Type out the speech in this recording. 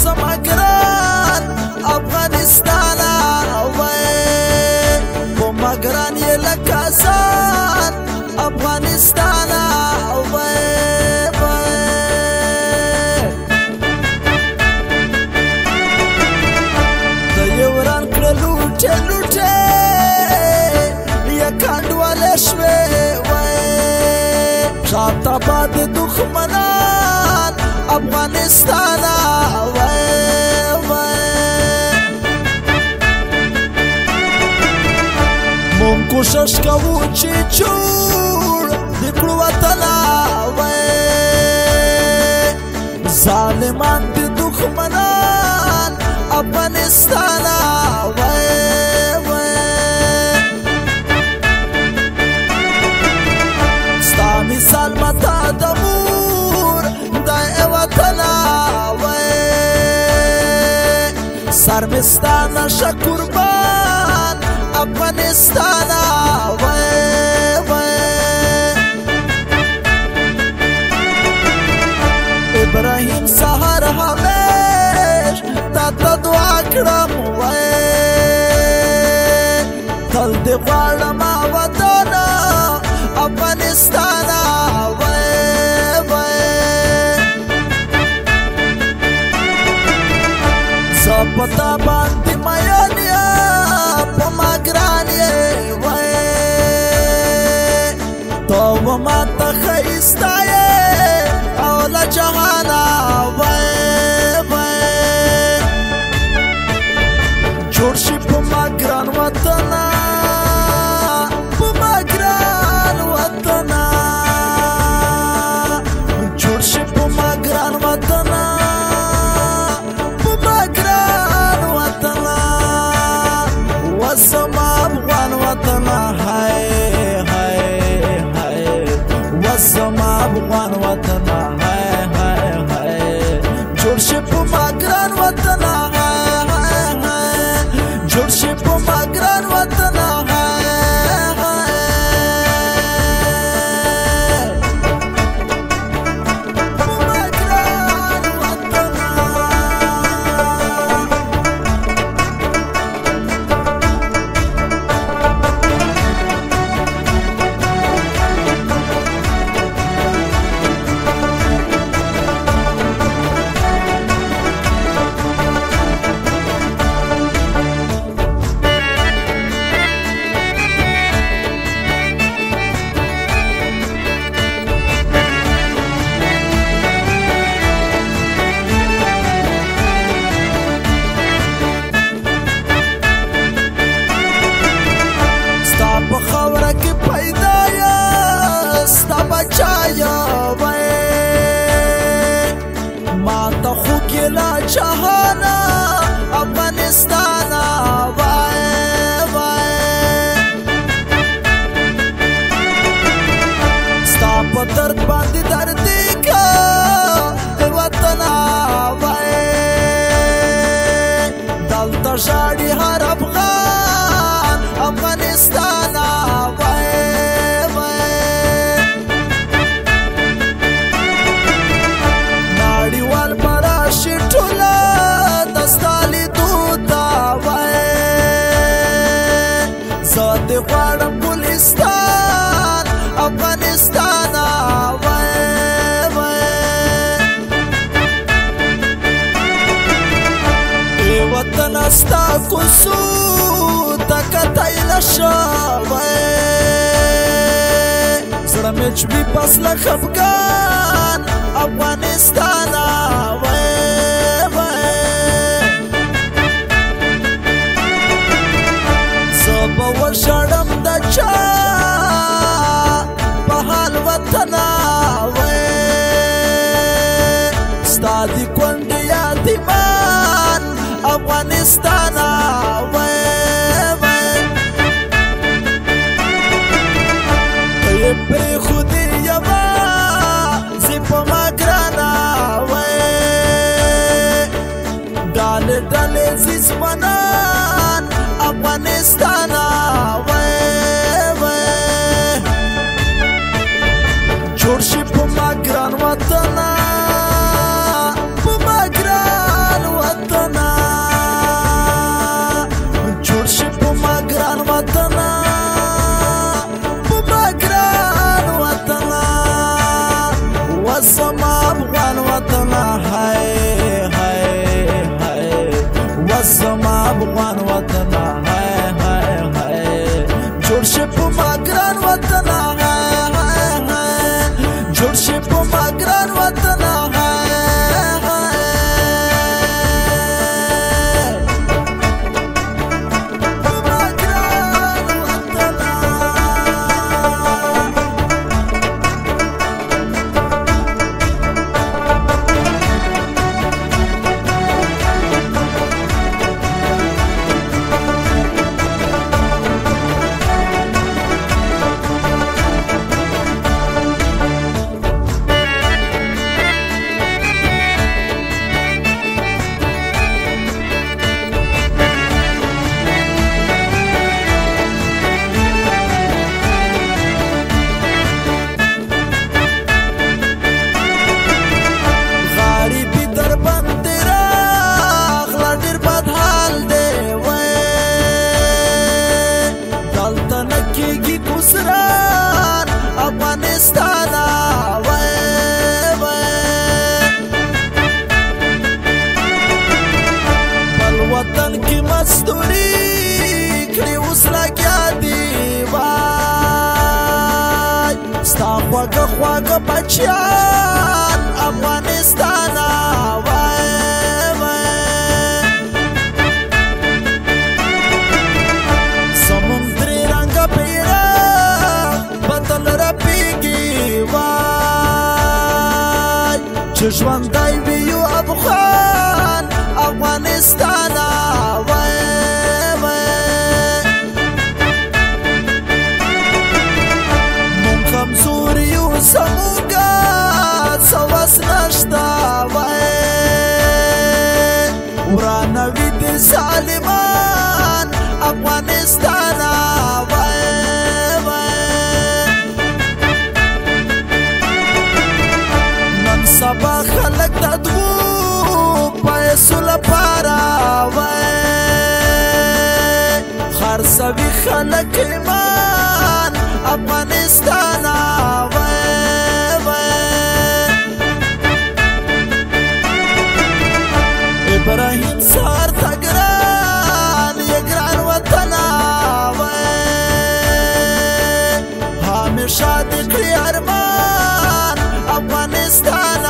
زما ګران افغانستانه په ما ګران یې لکه ځان افغانستانه د یو وران کړه لوټې لوټې یا کنډوالې شوې شاته باد دښمنان افغانستانه مونږ کوشش کوو چې جوړ د کړو وطن ظالمان د دښمنان افغانستانه ستا مثال متا د مور د وطن سر مې ستا نشه قربان افغانستانه ابراهیم سهار همیش تا ته دعا کړم تل دې غواړم وطنه افغانستانه زه په تا باندې مین یم په ما ګران یې ته و ما ته ښایسته یې او له جهانه جوړ شي په ما ګران وطنه په ما ګران وطنه جوړ شي په ما ګران وطنه په ما ګران وطنه وزما افغان وطنه هاي هاي هاي وزما افغان وطنه هاي هاي هاي جوړ شي په ما ګران وطنه جوړ شي په ما ګران وطنه ماته خو ګیله جهانه افغانستانه ستا په درد باندې دردېږه وطنه دلته ژاړي هر افغان افغانستانه غواړم ګلستان افغانستانه ای وطنه ستا کوڅو ته کتی نشه زړه مې چوي پس له خفګان افغانستانه زه به وژاړم د چا په حال وطنه ستا د کونډې یتیمان افغانستانه ته یې پرېښودې یوازې په ما ګرانه ډالې ډالې ځوانان افغانستانه جوړ شي په ما ګران وطنه په ما ګران وزما افغان وطن هاي هاي هاي جوړ شي په ما ګران وطن هاي هاي هاي جوړ شي په ما ګران وطن هاي خواږه خواږه بچیان افغانستان وای وای زمونږ درې رنګه بیرغ بدل رپېږي وای چې ژوندی وي یو افغان افغانستان وای زمونږه څه وس نشته وای ورانوي د ظالمان افغانستان وای وای نن سبا خلک د دوو پیسو لپاره وای خرڅوي خلک ایمان افغانستان ابراهیم سار تا ګران یې ګران وطن وای همیشه د کړی ارمان افغانستان